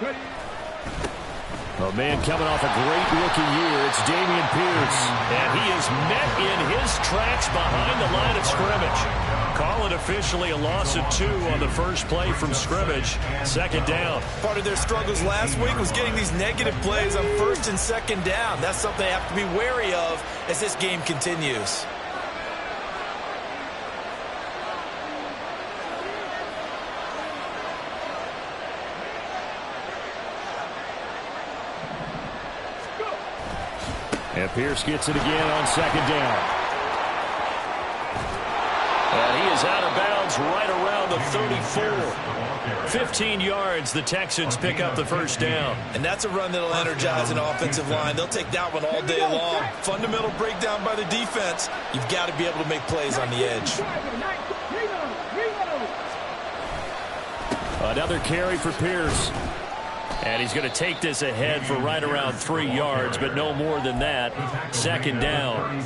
A man coming off a great rookie year, it's Dameon Pierce. And he is met in his tracks behind the line of scrimmage. Call it officially a loss of 2 on the first play from scrimmage. Second down. Part of their struggles last week was getting these negative plays on first and second down. That's something they have to be wary of as this game continues. And Pierce gets it again on second down. And he is out of bounds right around the 34. 15 yards, the Texans pick up the first down. And that's a run that'll energize an offensive line. They'll take that one all day long. Fundamental breakdown by the defense. You've got to be able to make plays on the edge. Another carry for Pierce. And he's going to take this ahead for right around 3 yards, but no more than that. Second down.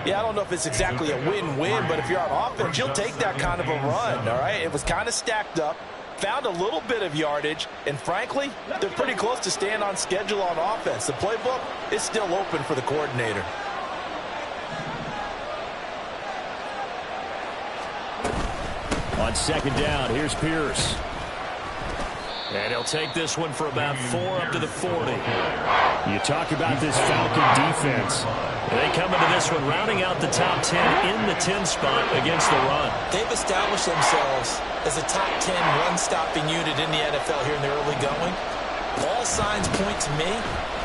Yeah, I don't know if it's exactly a win-win, but if you're on offense, you'll take that kind of a run, all right? It was kind of stacked up, found a little bit of yardage, and frankly, they're pretty close to staying on schedule on offense. The playbook is still open for the coordinator. On second down, here's Pierce. And he'll take this one for about 4 up to the 40. You talk about this Falcon defense. They come into this one rounding out the top 10 in the 10 spot against the run. They've established themselves as a top 10 run-stopping unit in the NFL here in the early going. All signs point to me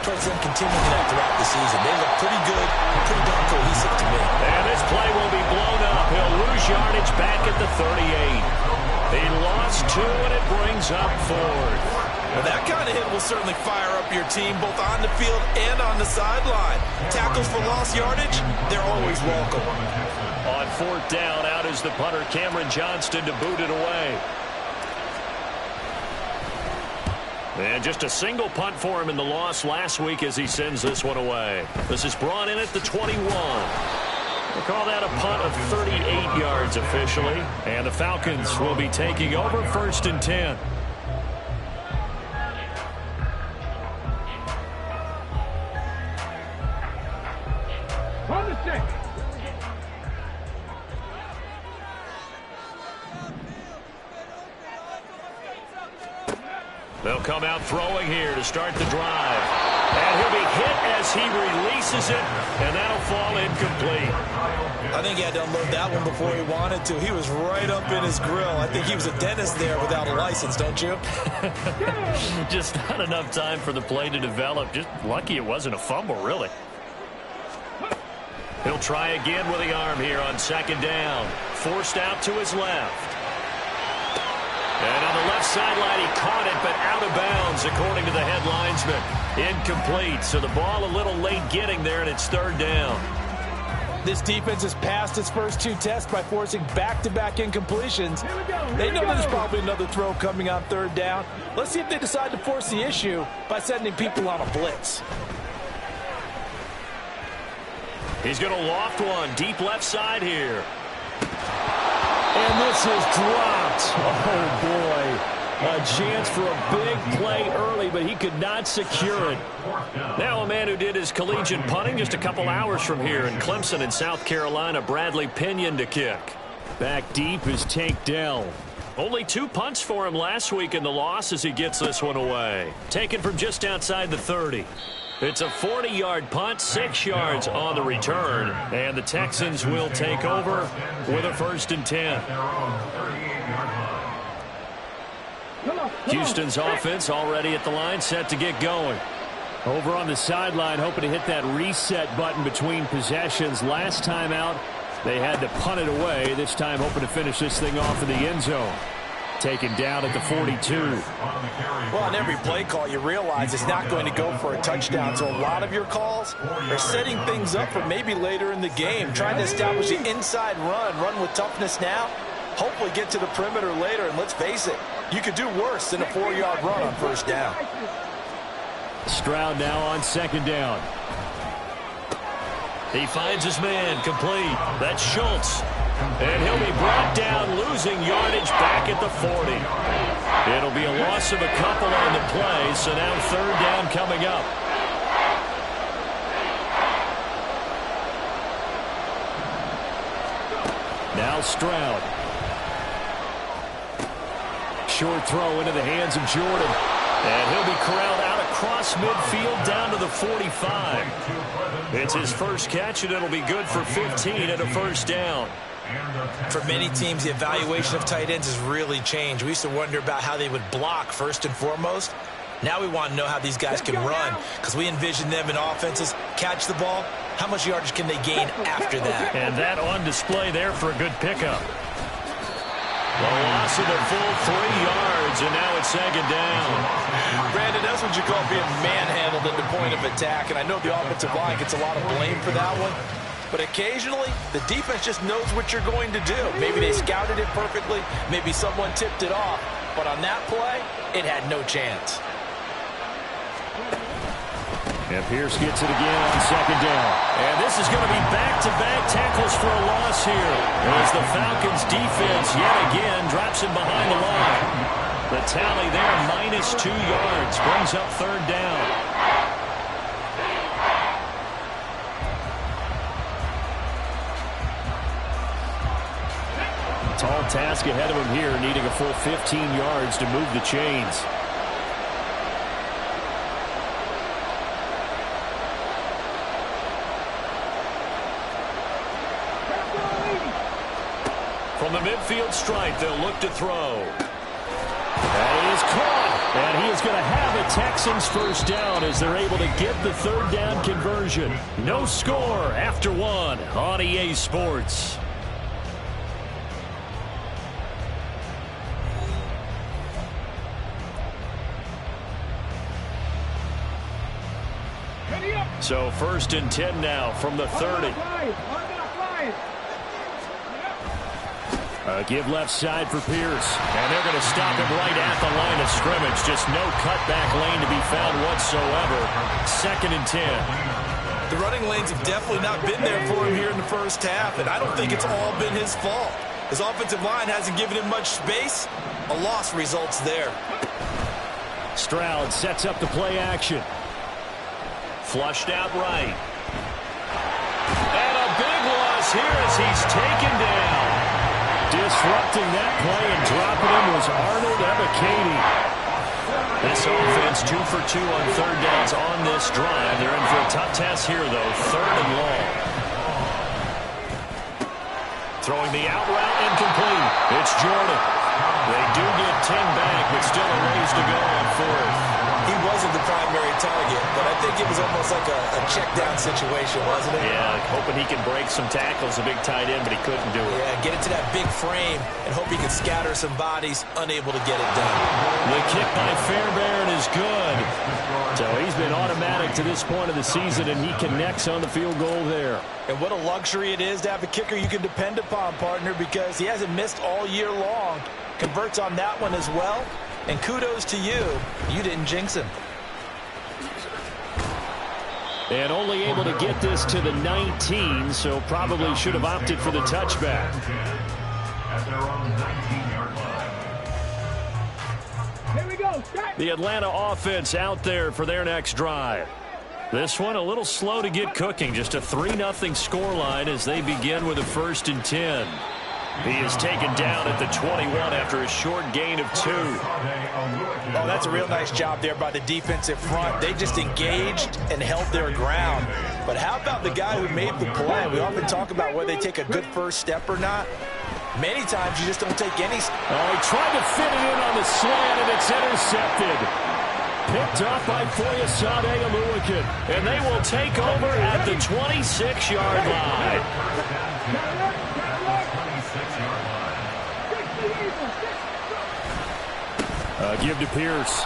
towards them continuing that throughout the season. They look pretty good, pretty darn cohesive to me. And this play will be blown up. He'll lose yardage back at the 38. He lost 2, and it brings up 4. Well, that kind of hit will certainly fire up your team, both on the field and on the sideline. Tackles for lost yardage, they're always welcome. On 4th down, out is the punter, Cameron Johnston, to boot it away. And just a single punt for him in the loss last week as he sends this one away. This is brought in at the 21. We'll call that a punt of 38 yards officially. And the Falcons will be taking over 1st and 10. On the stick. They'll come out throwing here to start the drive. And he'll be hit as he releases it, and that'll fall incomplete. I think he had to unload that one before he wanted to. He was right up in his grill. I think he was a dentist there without a license, don't you? Just not enough time for the play to develop. Just lucky it wasn't a fumble, really. He'll try again with the arm here on second down. Forced out to his left. And on the left sideline, he caught it, but out of bounds, according to the head linesman. Incomplete, so the ball a little late getting there, and it's 3rd down. This defense has passed its first 2 tests by forcing back-to-back incompletions. They know there's probably another throw coming on 3rd down. Let's see if they decide to force the issue by sending people on a blitz. He's going to loft one deep left side here. And this is dropped. Oh, boy. A chance for a big play early, but he could not secure it. Now a man who did his collegiate punting just a couple hours from here in Clemson in South Carolina, Bradley Pinion to kick. Back deep is Tank Dell. Only 2 punts for him last week in the loss as he gets this one away. Taken from just outside the 30. It's a 40-yard punt, 6 yards on the return, and the Texans will take over with a 1st and 10. Houston's offense already at the line, set to get going. Over on the sideline, hoping to hit that reset button between possessions. Last time out, they had to punt it away. This time, hoping to finish this thing off in the end zone. Taken down at the 42. Well, on every play call, you realize it's not going to go for a touchdown. So a lot of your calls are setting things up for maybe later in the game, trying to establish the inside run with toughness now, hopefully get to the perimeter later. And let's face it, you could do worse than a 4-yard run on 1st down. Stroud now on 2nd down. He finds his man complete. That's Schultz. And he'll be brought down, losing yardage back at the 40. It'll be a loss of a couple on the play, so now third down coming up. Now Stroud. Short throw into the hands of Jordan. And he'll be corralled out across midfield down to the 45. It's his first catch, and it'll be good for 15 and a first down. For many teams, the evaluation of tight ends has really changed. We used to wonder about how they would block first and foremost. Now we want to know how these guys can run, because we envision them in offenses catch the ball. How much yardage can they gain after that? And that on display there for a good pickup. A loss of a full 3 yards, and now it's second down. Brandon, that's what you call being manhandled at the point of attack, and I know the offensive line gets a lot of blame for that one, but occasionally the defense just knows what you're going to do. Maybe they scouted it perfectly, maybe someone tipped it off, but on that play, it had no chance. And Pierce gets it again on second down. And this is going to be back-to-back tackles for a loss here, as the Falcons' defense yet again drops him behind the line. The tally there, -2 yards, brings up third down. Tall task ahead of him here, needing a full 15 yards to move the chains. From the midfield stripe, they'll look to throw. And he is caught. And he is going to have a Texans first down as they're able to get the third down conversion. No score after one on EA Sports. So first and 10 now from the 30. Give left side for Pierce. And they're going to stop him right at the line of scrimmage. Just no cutback lane to be found whatsoever. Second and 10. The running lanes have definitely not been there for him here in the first half, and I don't think it's all been his fault. His offensive line hasn't given him much space. A loss results there. Stroud sets up the play action. Flushed out right. And a big loss here as he's taken down. Disrupting that play and dropping him was Arnold Ebiketie. This offense 2 for 2 on third downs on this drive. They're in for a tough task here, though. Third and long. Throwing the out route incomplete. It's Jordan. They do get 10 back, but still a ways to go on fourth. He wasn't the primary target, but I think it was almost like a check-down situation, wasn't it? Yeah, hoping he can break some tackles, a big tight end, but he couldn't do it. Yeah, get it to that big frame and hope he can scatter some bodies, unable to get it done. The kick by Fairbairn is good. So he's been automatic to this point of the season, and he connects on the field goal there. And what a luxury it is to have a kicker you can depend upon, partner, because he hasn't missed all year long. Converts on that one as well. And kudos to you. You didn't jinx him. And only able to get this to the 19, so probably should have opted for the touchback. Here we go. The Atlanta offense out there for their next drive. This one a little slow to get cooking. Just a 3-0 scoreline as they begin with a 1st and 10. He is taken down at the 21 after a short gain of 2. Oh, that's a real nice job there by the defensive front. They just engaged and held their ground. But how about the guy who made the play? We often talk about whether they take a good first step or not. Many times you just don't take any. Oh, he tried to fit it in on the slant, and it's intercepted. Picked off by Foyesade Oluwakin. And they will take over at the 26-yard line. Give to Pierce.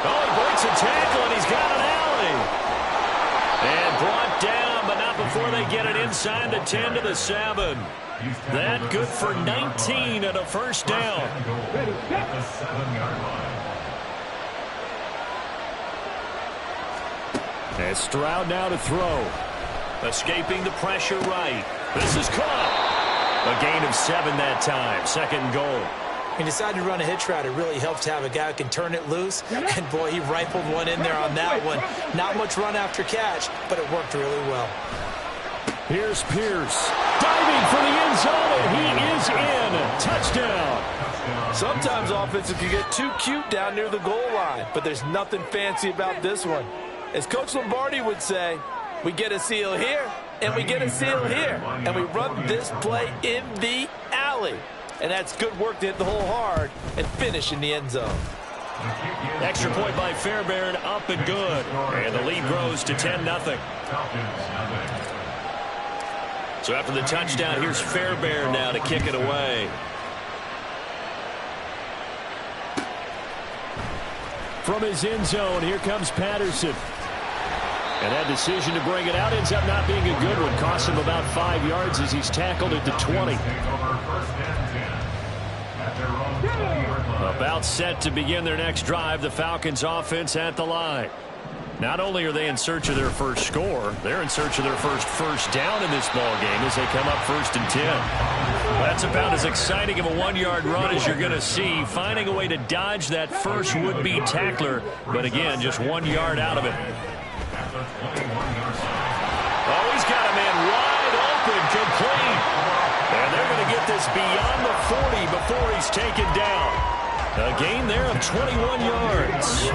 Oh, he breaks a tackle, and he's got an alley. And brought down, but not before they get it inside the 10 to the 7. That good for 19 and a first down. And Stroud now to throw. Escaping the pressure right. This is caught. A gain of 7 that time. Second and goal. He decided to run a hitch route. It really helps to have a guy who can turn it loose. And, boy, he rifled one in there on that one. Not much run after catch, but it worked really well. Here's Pierce. Diving for the end zone, and he is in. Touchdown. Sometimes offenses can get too cute down near the goal line, but there's nothing fancy about this one. As Coach Lombardi would say, we get a seal here, and we get a seal here, and we run this play in the alley. And that's good work to hit the hole hard and finish in the end zone. Extra point by Fairbairn, up and good. And the lead grows to 10-0. So after the touchdown, here's Fairbairn now to kick it away. From his end zone, here comes Patterson. And that decision to bring it out ends up not being a good one. Costs him about 5 yards as he's tackled at the 20. About set to begin their next drive, the Falcons offense at the line. Not only are they in search of their first score, they're in search of their first down in this ball game as they come up 1st and 10. That's about as exciting of a 1-yard run as you're going to see, finding a way to dodge that first would-be tackler, but again, just 1 yard out of it. Oh, he's got a man wide open, complete. And they're going to get this beyond the 40 before he's taken down. A gain there of 21 yards.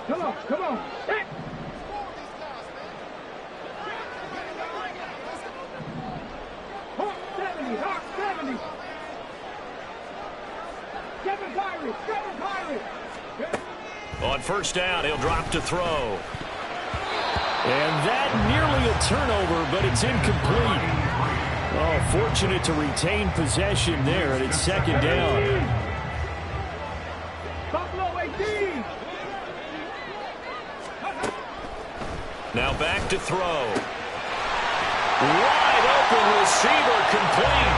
Come on, come on. Hey. Hawk 70, Hawk 70. Kevin Pirates, Kevin Pirates. On first down, he'll drop to throw. And that nearly a turnover, but it's incomplete. Oh, fortunate to retain possession there, and it's 2nd down. Buffalo 18. Now back to throw. Wide open receiver, complete.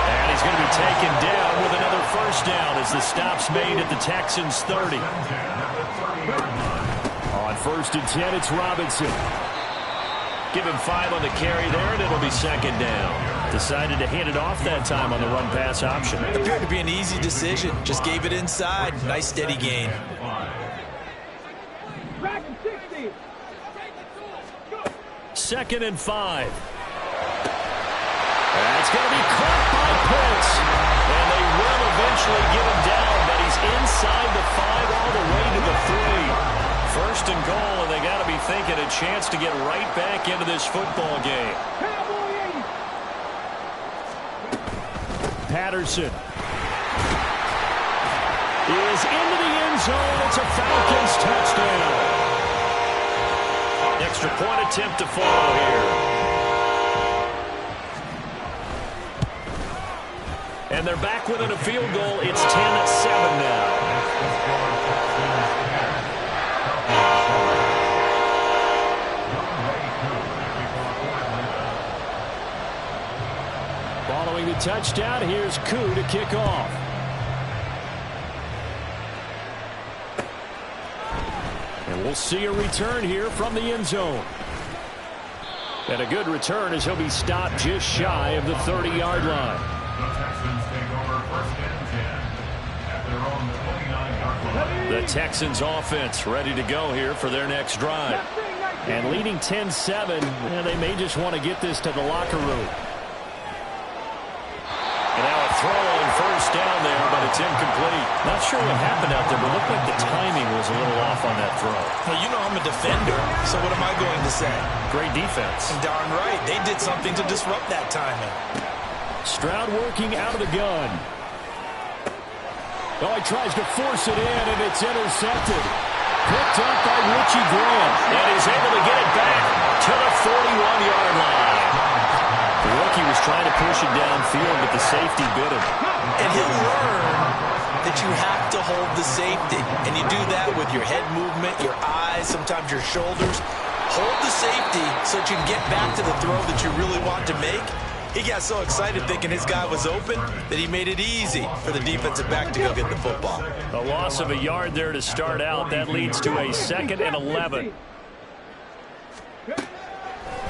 And he's going to be taken down with another first down as the stop's made at the Texans 30. On 1st and 10, it's Robinson. Give him 5 on the carry there, and it'll be 2nd down. Decided to hand it off that time on the run-pass option. Appeared to be an easy decision. Just gave it inside. Nice steady gain. Dragon 60. 2nd and 5. That's going to be caught by Pitts. And they will eventually get him down, but he's inside the 5 all the way to the 3. 1st and goal, and they got to be thinking a chance to get right back into this football game. Patterson is into the end zone. It's a Falcons touchdown. Extra point attempt to follow here. And they're back within a field goal. It's 10-7 now. Following the touchdown, here's Koo to kick off. And we'll see a return here from the end zone. And a good return as he'll be stopped just shy of the 30-yard line. The Texans offense ready to go here for their next drive. And leading 10-7, they may just want to get this to the locker room. And now a throw on first down there, but it's incomplete. Not sure what happened out there, but it looked like the timing was a little off on that throw. Well, you know I'm a defender, so what am I going to say? Great defense. And darn right, they did something to disrupt that timing. Stroud working out of the gun. Oh, he tries to force it in, and it's intercepted. Picked up by Richie Grant. And he's able to get it back to the 41-yard line. The rookie was trying to push it downfield, but the safety bit him. And he'll learn that you have to hold the safety. And you do that with your head movement, your eyes, sometimes your shoulders. Hold the safety so that you can get back to the throw that you really want to make. He got so excited thinking his guy was open that he made it easy for the defensive back to go get the football. A loss of a yard there to start out. That leads to a 2nd and 11.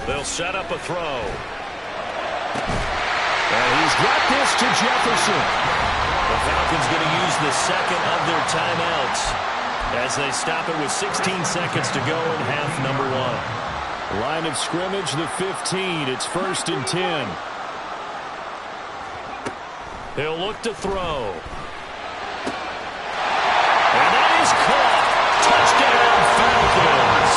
They'll set up a throw. And he's got this to Jefferson. The Falcons going to use the second of their timeouts as they stop it with 16 seconds to go in half number 1. Line of scrimmage, the 15. It's 1st and 10. He'll look to throw. And that is caught. Touchdown, Falcons.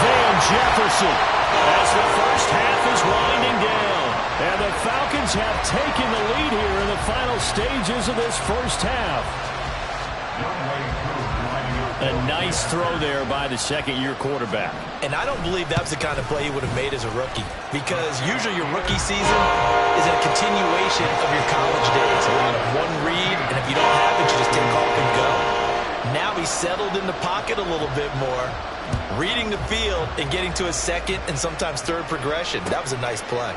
Van Jefferson as the first half is winding down. And the Falcons have taken the lead here in the final stages of this first half. A nice throw there by the second-year quarterback. And I don't believe that's the kind of play he would have made as a rookie, because usually your rookie season is a continuation of your college days. A lot of one read, and if you don't have it, you just take off and go. Now he's settled in the pocket a little bit more, reading the field and getting to his second and sometimes third progression. That was a nice play.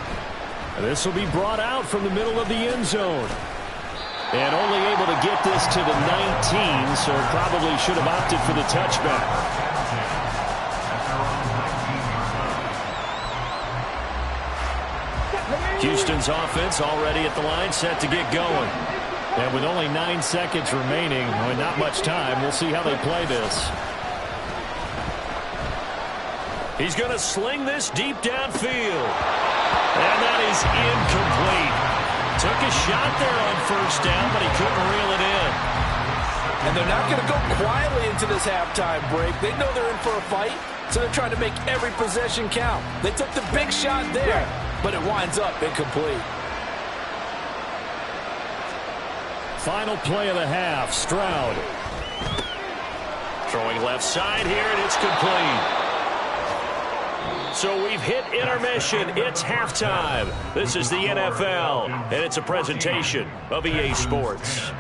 This will be brought out from the middle of the end zone. And only able to get this to the 19, so probably should have opted for the touchback. Houston's offense already at the line, set to get going. And with only 9 seconds remaining, well, not much time, we'll see how they play this. He's going to sling this deep downfield. And that is incomplete. Took a shot there on first down, but he couldn't reel it in. And they're not going to go quietly into this halftime break. They know they're in for a fight, so they're trying to make every possession count. They took the big shot there, but it winds up incomplete. Final play of the half, Stroud. Throwing left side here, and it's complete. So we've hit intermission. It's halftime. This is the NFL, and it's a presentation of EA Sports.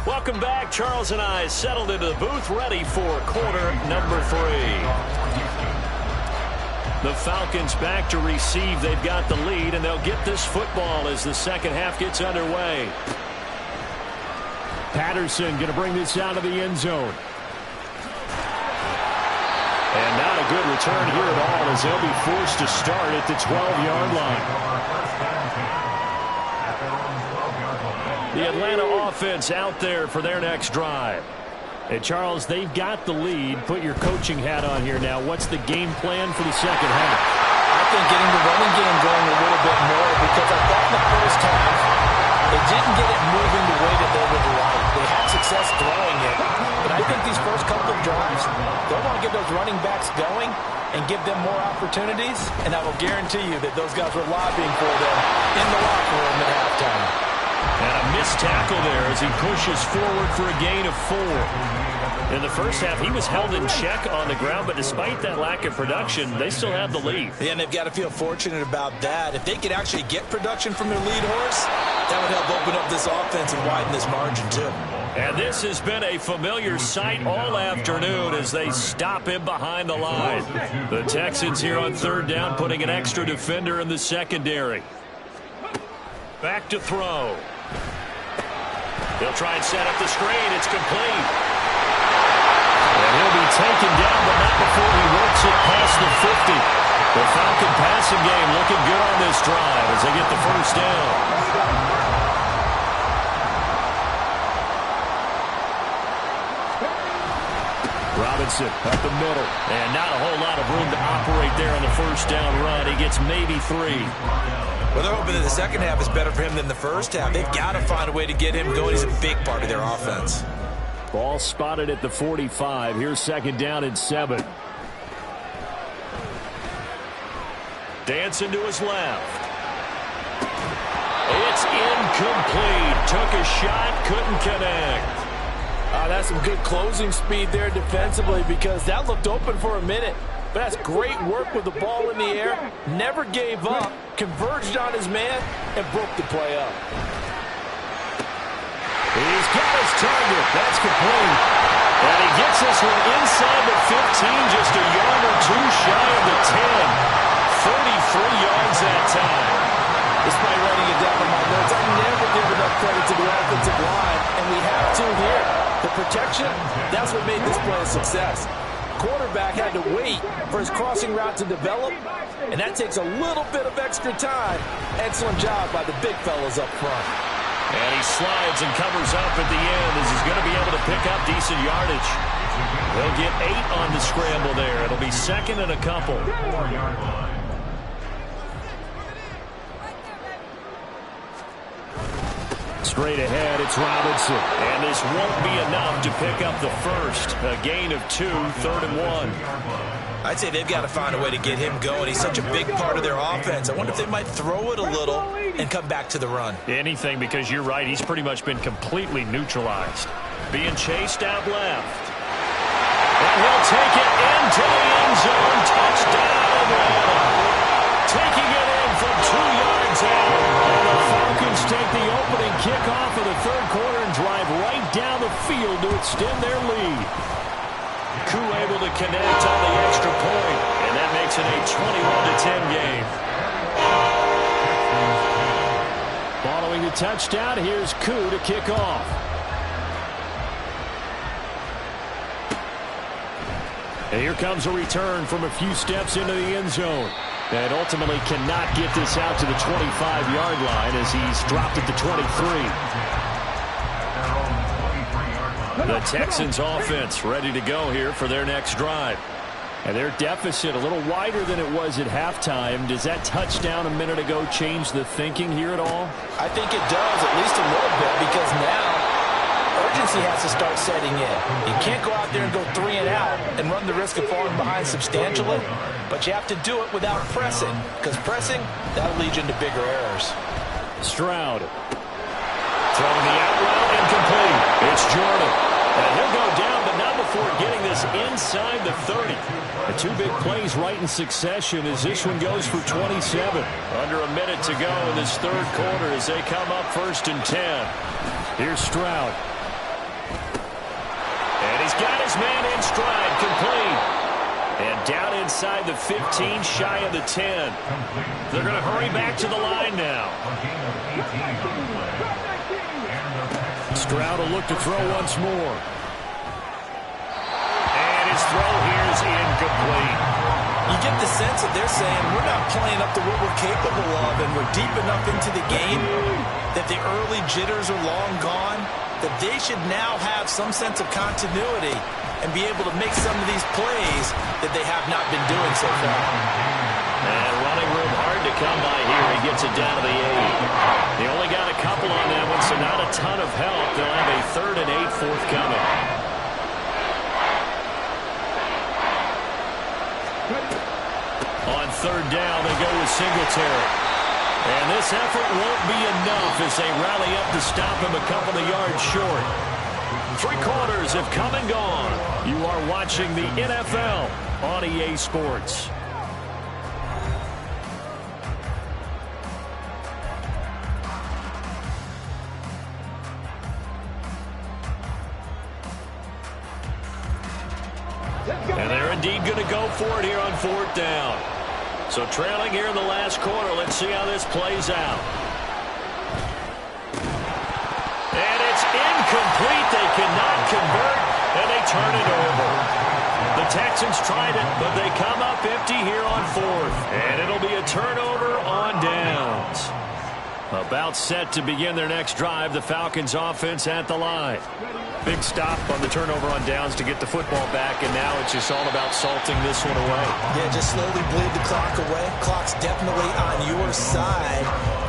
Welcome back. Charles and I settled into the booth, ready for quarter number 3. The Falcons back to receive. They've got the lead, and they'll get this football as the second half gets underway. Patterson going to bring this out of the end zone. And not a good return here at all, as they'll be forced to start at the 12-yard line. The Atlanta offense out there for their next drive. And, Charles, they've got the lead. Put your coaching hat on here now. What's the game plan for the second half? I think getting the running game going a little bit more, because I thought in the first half they didn't get it moving the way that they would like. They had success throwing it, but I think these first couple of drives, they'll want to get those running backs going and give them more opportunities, and I will guarantee you that those guys were lobbying for them in the locker room at halftime. And a missed tackle there as he pushes forward for a gain of 4. In the first half, he was held in check on the ground, but despite that lack of production, they still have the lead. Yeah, and they've got to feel fortunate about that. If they could actually get production from their lead horse, that would help open up this offense and widen this margin, too. And this has been a familiar sight all afternoon as they stop him behind the line. The Texans here on third down, putting an extra defender in the secondary. Back to throw. He'll try and set up the screen. It's complete. And he'll be taken down, but not before he works it past the 50. The Falcon passing game looking good on this drive as they get the first down. Robinson up the middle. And not a whole lot of room to operate there on the first down run. He gets maybe 3. Well, they're hoping that the second half is better for him than the first half. They've got to find a way to get him going. He's a big part of their offense. Ball spotted at the 45. Here's second down and 7. Dancing to his left. It's incomplete. Took a shot, couldn't connect. That's some good closing speed there defensively, because that looked open for a minute. But that's great work with the ball in the air. Never gave up, converged on his man, and broke the play up. He's got his target. That's complete. And he gets this one inside the 15, just a yard or 2 shy of the 10. 33 yards that time. Despite writing it down in my notes, I never give enough credit to the protection, that's what made this play a success. Quarterback had to wait for his crossing route to develop, and that takes a little bit of extra time. Excellent job by the big fellas up front. And he slides and covers up at the end as he's going to be able to pick up decent yardage. They'll get 8 on the scramble there. It'll be second and a couple. Straight ahead, it's Robinson. And this won't be enough to pick up the first. A gain of 2, 3rd and 1. I'd say they've got to find a way to get him going. He's such a big part of their offense. I wonder if they might throw it a little and come back to the run. Anything, because you're right. He's pretty much been completely neutralized. Being chased out left. And he'll take it into the end zone. Touchdown. Taking it in from 2 yards out. And the Falcons take the opening kickoff of the third quarter and drive right down the field to extend their lead. Koo able to connect on the extra point, and that makes it a 21-10 game. Following the touchdown, here's Koo to kick off. And here comes a return from a few steps into the end zone. And ultimately cannot get this out to the 25-yard line as he's dropped it to 23. The Texans offense ready to go here for their next drive. And their deficit a little wider than it was at halftime. Does that touchdown a minute ago change the thinking here at all? I think it does, at least a little bit, because now urgency has to start setting in. You can't go out there and go 3 and out and run the risk of falling behind substantially, but you have to do it without pressing, because pressing, that'll lead you into bigger errors. Stroud. Throwing the out route incomplete. It's Jordan. And he'll go down, but not before getting this inside the 30. The 2 big plays right in succession as this one goes for 27. Under a minute to go in this third quarter as they come up 1st and 10. Here's Stroud. And he's got his man in stride, complete. And down inside the 15, shy of the 10. They're going to hurry back to the line now. Stroud will look to throw once more. And his throw here is incomplete. You get the sense that they're saying we're not playing up to what we're capable of, and we're deep enough into the game that the early jitters are long gone, that they should now have some sense of continuity and be able to make some of these plays that they have not been doing so far. And running room hard to come by here. He gets it down to the 8. They only got a couple on that one, so not a ton of help. They'll have a 3rd and 8 forthcoming. On 3rd down, they go with Singletary. And this effort won't be enough as they rally up to stop him a couple of yards short. 3 quarters have come and gone. You are watching the NFL on EA Sports. And they're indeed going to go for it here on 4th down. So trailing here in the last quarter. Let's see how this plays out. And it's incomplete. They cannot convert, and they turn it over. The Texans tried it, but they come up empty here on 4th. And it'll be a turnover on downs. About set to begin their next drive. The Falcons offense at the line. Big stop on the turnover on downs to get the football back, and now it's just all about salting this one away. Yeah, just slowly bleed the clock away. Clock's definitely on your side.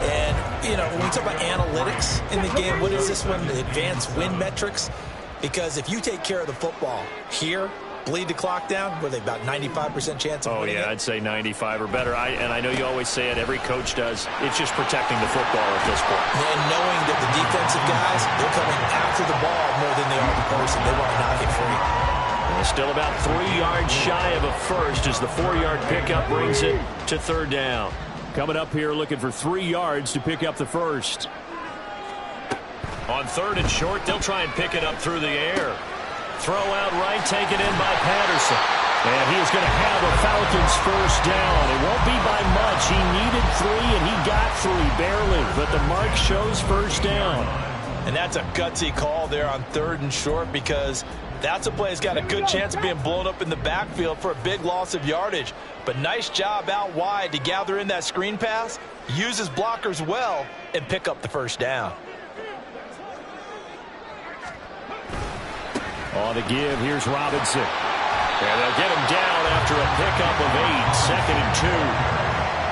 And, you know, when we talk about analytics in the game, what is this one? The advanced win metrics? Because if you take care of the football here, bleed the clock down, were they about 95% chance of winning it? I'd say 95 or better. And I know you always say it, every coach does. It's just protecting the football at this point. And knowing that the defensive guys, they're coming after the ball more than they are the person. They want to knock it free. And still about 3 yards shy of a first as the 4-yard pickup brings it to 3rd down. Coming up here looking for 3 yards to pick up the first. On 3rd and short, they'll try and pick it up through the air. Throw out right, taken in by Patterson. And he is going to have a Falcons first down. It won't be by much. He needed 3, and he got 3, barely. But the mark shows first down. And that's a gutsy call there on 3rd and short, because that's a play that's got a good chance of being blown up in the backfield for a big loss of yardage. But nice job out wide to gather in that screen pass, use his blockers well, and pick up the first down. On the give, here's Robinson. And they'll get him down after a pickup of 8, 2nd and 2.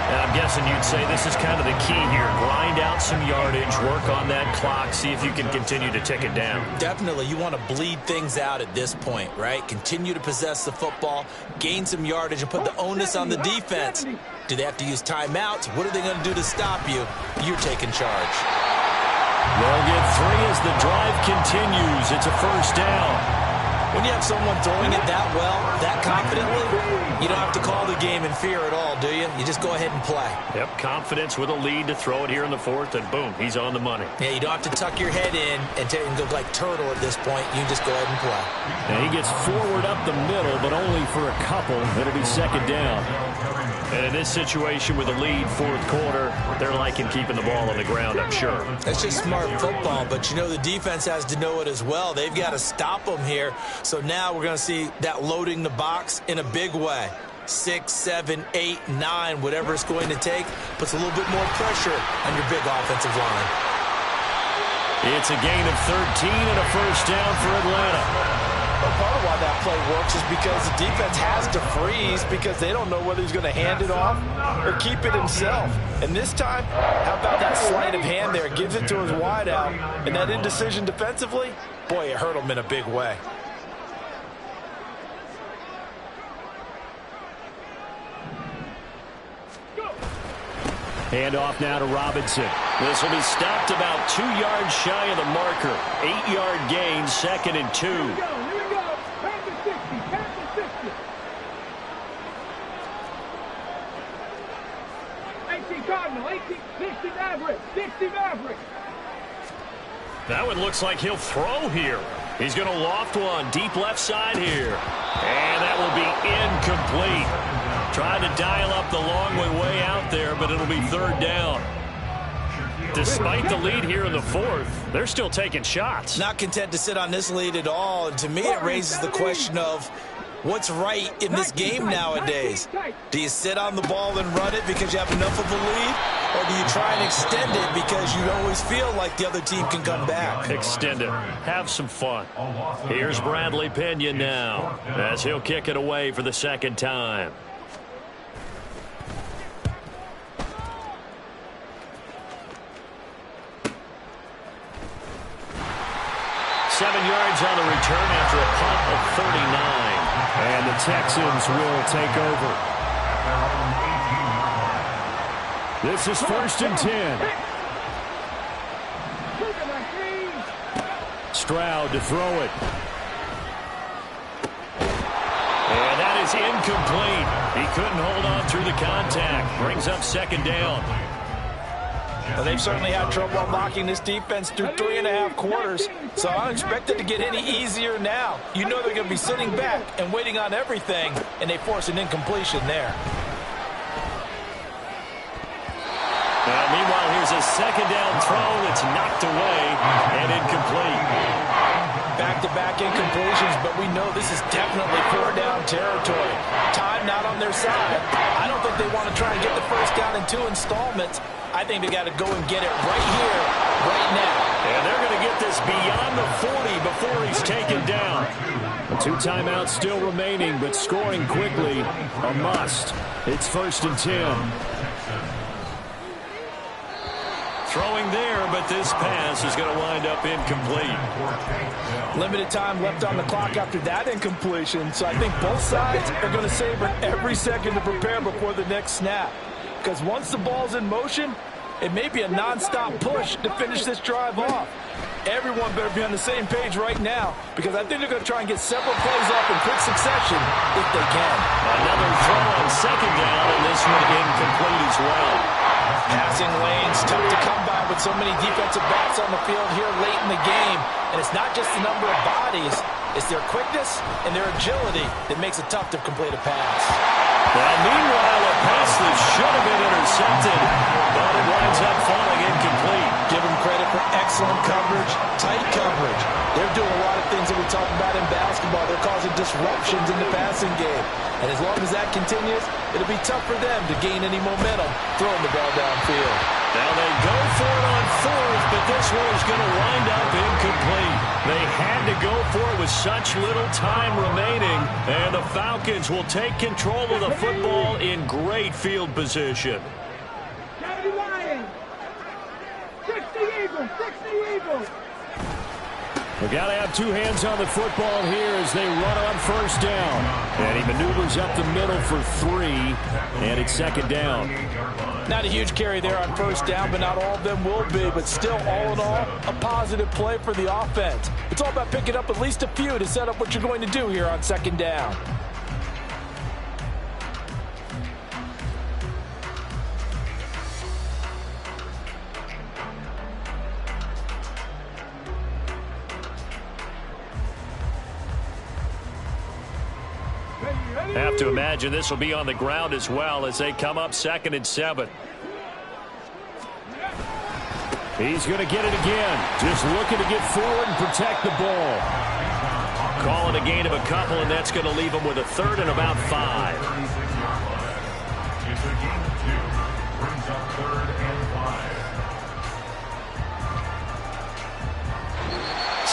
And I'm guessing you'd say this is kind of the key here. Grind out some yardage, work on that clock, see if you can continue to tick it down. Definitely, you want to bleed things out at this point, right? Continue to possess the football, gain some yardage, and put the onus on the defense. Do they have to use timeouts? What are they going to do to stop you? You're taking charge. They'll get 3 as the drive continues. It's a first down. When you have someone throwing it that well, that confidently, you don't have to call the game in fear at all, do you? You just go ahead and play. Yep, confidence with a lead to throw it here in the 4th, and boom, he's on the money. Yeah, you don't have to tuck your head in and go like turtle at this point. You just go ahead and play. And he gets forward up the middle, but only for a couple. It'll be 2nd down. And in this situation with a lead 4th quarter, they're liking keeping the ball on the ground, I'm sure. That's just smart football, but you know the defense has to know it as well. They've got to stop them here. So now we're going to see that loading the box in a big way. 6, 7, 8, 9, whatever it's going to take, puts a little bit more pressure on your big offensive line. It's a gain of 13 and a first down for Atlanta. Well, part of why that play works is because the defense has to freeze because they don't know whether he's going to hand it off or keep it himself. And this time, how about that sleight of hand there? Gives it to his wideout, and that indecision defensively, boy, it hurt him in a big way. Handoff now to Robinson. This will be stopped about 2 yards shy of the marker. 8-yard gain, 2nd and 2. Here we go. Pass the 60. Pass the 60. 18 Cardinal. 18. 60 Maverick. 60 Maverick. That one looks like he'll throw here. He's going to loft one deep left side here. And that will be incomplete. Trying to dial up the long way out there, but it'll be 3rd down. Despite the lead here in the 4th, they're still taking shots. Not content to sit on this lead at all. And to me, it raises the question of what's right in this game nowadays. Do you sit on the ball and run it because you have enough of a lead? Or do you try and extend it because you always feel like the other team can come back? Extend it. Have some fun. Here's Bradley Pena now as he'll kick it away for the 2nd time. 7 yards on the return after a punt of 39. And the Texans will take over. This is 1st and 10. Stroud to throw it. And that is incomplete. He couldn't hold on through the contact. Brings up 2nd down. Well, they've certainly had trouble unlocking this defense through 3.5 quarters, so I don't expect it to get any easier now. You know they're going to be sitting back and waiting on everything, and they force an incompletion there. Meanwhile, here's a 2nd down throw that's knocked away and incomplete. Back-to-back incompletions, but we know this is definitely 4-down territory. Time not on their side. I don't think they want to try and get the first down in 2 installments. I think they got to go and get it right here, right now. And they're going to get this beyond the 40 before he's taken down. 2 timeouts still remaining, but scoring quickly, a must. It's 1st and 10. Throwing there, but this pass is going to wind up incomplete. Limited time left on the clock after that incompletion, so I think both sides are going to savor every second to prepare before the next snap. Because once the ball's in motion, it may be a non-stop push to finish this drive off. Everyone better be on the same page right now, because I think they're going to try and get several plays off in quick succession if they can. Another throw on 2nd down, and this one incomplete as well. Passing lanes, tough to come by with so many defensive backs on the field here late in the game. And it's not just the number of bodies, it's their quickness and their agility that makes it tough to complete a pass. Well, meanwhile, a pass that should have been intercepted, but it winds up falling incomplete. Give them credit for excellent coverage, tight coverage. They're doing a lot of things that we talk about in basketball. They're causing disruptions in the passing game. And as long as that continues, it'll be tough for them to gain any momentum throwing the ball downfield. Now they go for it on fourth, but this one is going to wind up incomplete. They had to go for it with such little time remaining, and the Falcons will take control of the football in great field position. 70 Lions. 60 Eagles. 60 Eagles. We've got to have two hands on the football here as they run on first down. And he maneuvers up the middle for 3, and it's second down. Not a huge carry there on first down, but not all of them will be. But still, all in all, a positive play for the offense. It's all about picking up at least a few to set up what you're going to do here on second down. Have to imagine this will be on the ground as well as they come up 2nd and 7. He's going to get it again. Just looking to get forward and protect the ball. Call it a gain of a couple, and that's going to leave them with a 3rd and about 5.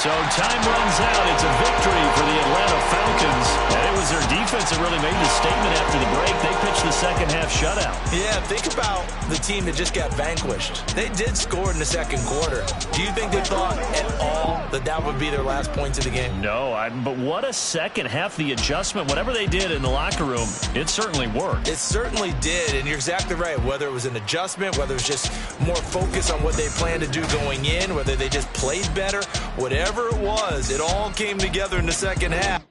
So time runs out. It's a victory for the Atlanta Falcons. And it was their defense that really made the statement after the break. They pitched the second half shutout. Yeah, think about the team that just got vanquished. They did score in the second quarter. Do you think they thought at all that that would be their last points of the game? No, but what a second half. The adjustment, whatever they did in the locker room, it certainly worked. It certainly did, and you're exactly right. Whether it was an adjustment, whether it was just more focus on what they planned to do going in, whether they just played better, whatever it was, it all came together in the second half.